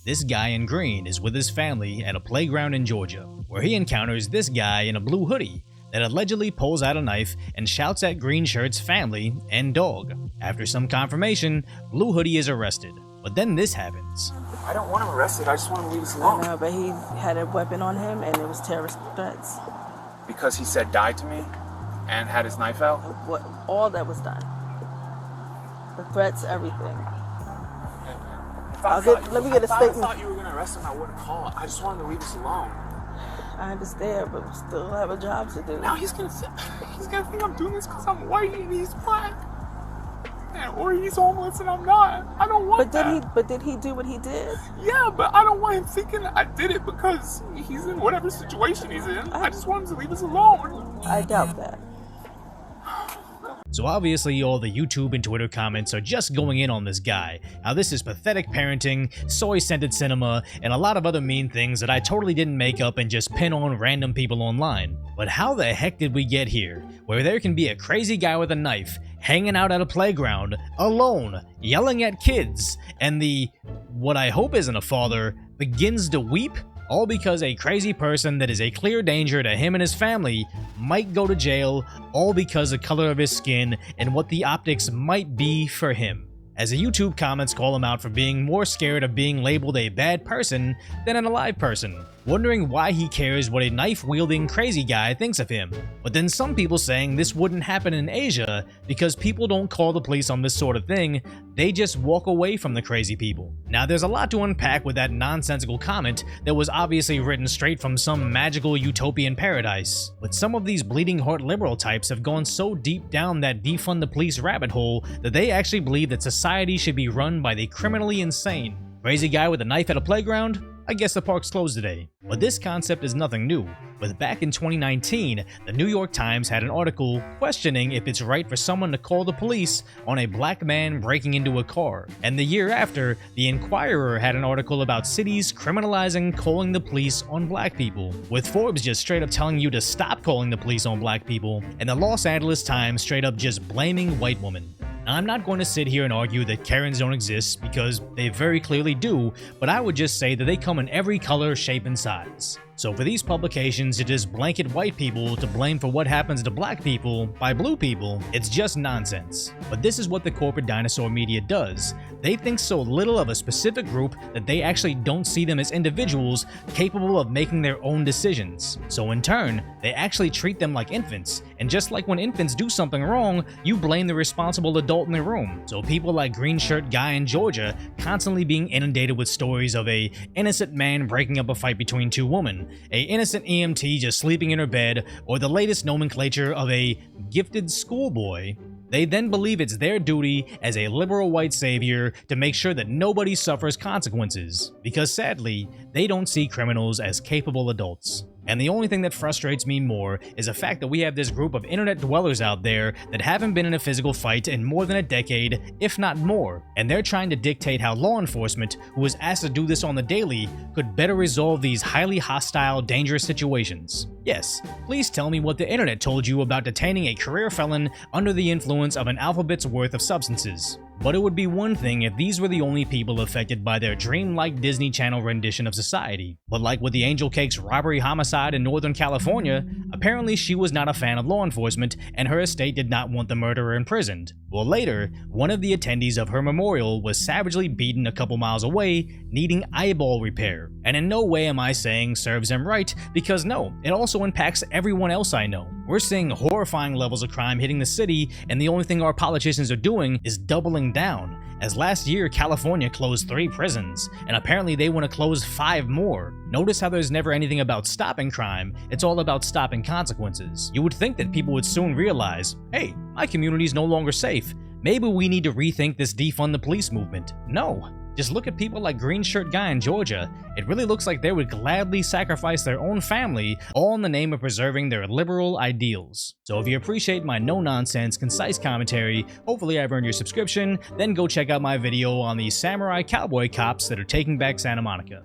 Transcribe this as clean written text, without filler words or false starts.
This guy in green is with his family at a playground in Georgia, where he encounters this guy in a blue hoodie that allegedly pulls out a knife and shouts at Green Shirt's family and dog. After some confirmation, Blue Hoodie is arrested. But then this happens. I don't want him arrested, I just want him to leave us alone. No, but he had a weapon on him and it was terrorist threats. Because he said die to me and had his knife out? All that was done. The threats, everything. Let me get a statement. I thought you were going to arrest him, I wouldn't call. I just wanted to leave us alone. I understand, but we still have a job to do. Now he's gonna think I'm doing this because I'm white and he's black. Or he's homeless and I'm not. I don't want that. But did he do what he did? Yeah, but I don't want him thinking I did it because he's in whatever situation he's in. I just want him to leave us alone. I doubt that. So obviously all the YouTube and Twitter comments are just going in on this guy, how this is pathetic parenting, soy-scented cinema, and a lot of other mean things that I totally didn't make up and just pin on random people online. But how the heck did we get here, where there can be a crazy guy with a knife, hanging out at a playground, alone, yelling at kids, and what I hope isn't a father, begins to weep? All because a crazy person that is a clear danger to him and his family might go to jail, all because the color of his skin and what the optics might be for him. As the YouTube comments call him out for being more scared of being labeled a bad person than an alive person, wondering why he cares what a knife-wielding crazy guy thinks of him. But then some people saying this wouldn't happen in Asia because people don't call the police on this sort of thing, they just walk away from the crazy people. Now there's a lot to unpack with that nonsensical comment that was obviously written straight from some magical utopian paradise. But some of these bleeding heart liberal types have gone so deep down that defund the police rabbit hole that they actually believe that society should be run by the criminally insane. Crazy guy with a knife at a playground? I guess the park's closed today. But this concept is nothing new. But back in 2019, the New York Times had an article questioning if it's right for someone to call the police on a black man breaking into a car. And the year after, the Inquirer had an article about cities criminalizing calling the police on black people, with Forbes just straight up telling you to stop calling the police on black people, and the Los Angeles Times straight up just blaming white women. Now, I'm not going to sit here and argue that Karens don't exist, because they very clearly do, but I would just say that they come in every color, shape, and size. So for these publications to just blanket white people to blame for what happens to black people by blue people, it's just nonsense. But this is what the corporate dinosaur media does. They think so little of a specific group that they actually don't see them as individuals capable of making their own decisions. So in turn, they actually treat them like infants. And just like when infants do something wrong, you blame the responsible adult in the room. So people like Green Shirt Guy in Georgia constantly being inundated with stories of a innocent man breaking up a fight between two women, a innocent EMT just sleeping in her bed, or the latest nomenclature of a gifted schoolboy, they then believe it's their duty as a liberal white savior to make sure that nobody suffers consequences, because sadly, they don't see criminals as capable adults. And the only thing that frustrates me more is the fact that we have this group of internet dwellers out there that haven't been in a physical fight in more than a decade, if not more, and they're trying to dictate how law enforcement, who is asked to do this on the daily, could better resolve these highly hostile, dangerous situations. Yes, please tell me what the internet told you about detaining a career felon under the influence of an alphabet's worth of substances. But it would be one thing if these were the only people affected by their dreamlike Disney Channel rendition of society. But like with the Angel Cake's robbery homicide in Northern California, apparently she was not a fan of law enforcement and her estate did not want the murderer imprisoned. Well, later, one of the attendees of her memorial was savagely beaten a couple miles away, needing eyeball repair. And in no way am I saying serves him right, because no, it also impacts everyone else I know. We're seeing horrifying levels of crime hitting the city, and the only thing our politicians are doing is doubling down. As last year, California closed 3 prisons, and apparently they want to close 5 more. Notice how there's never anything about stopping crime, it's all about stopping consequences. You would think that people would soon realize, hey, my community's no longer safe. Maybe we need to rethink this defund the police movement. No. Just look at people like Green Shirt Guy in Georgia. It really looks like they would gladly sacrifice their own family, all in the name of preserving their liberal ideals. So if you appreciate my no-nonsense, concise commentary, hopefully I've earned your subscription, then go check out my video on the samurai cowboy cops that are taking back Santa Monica.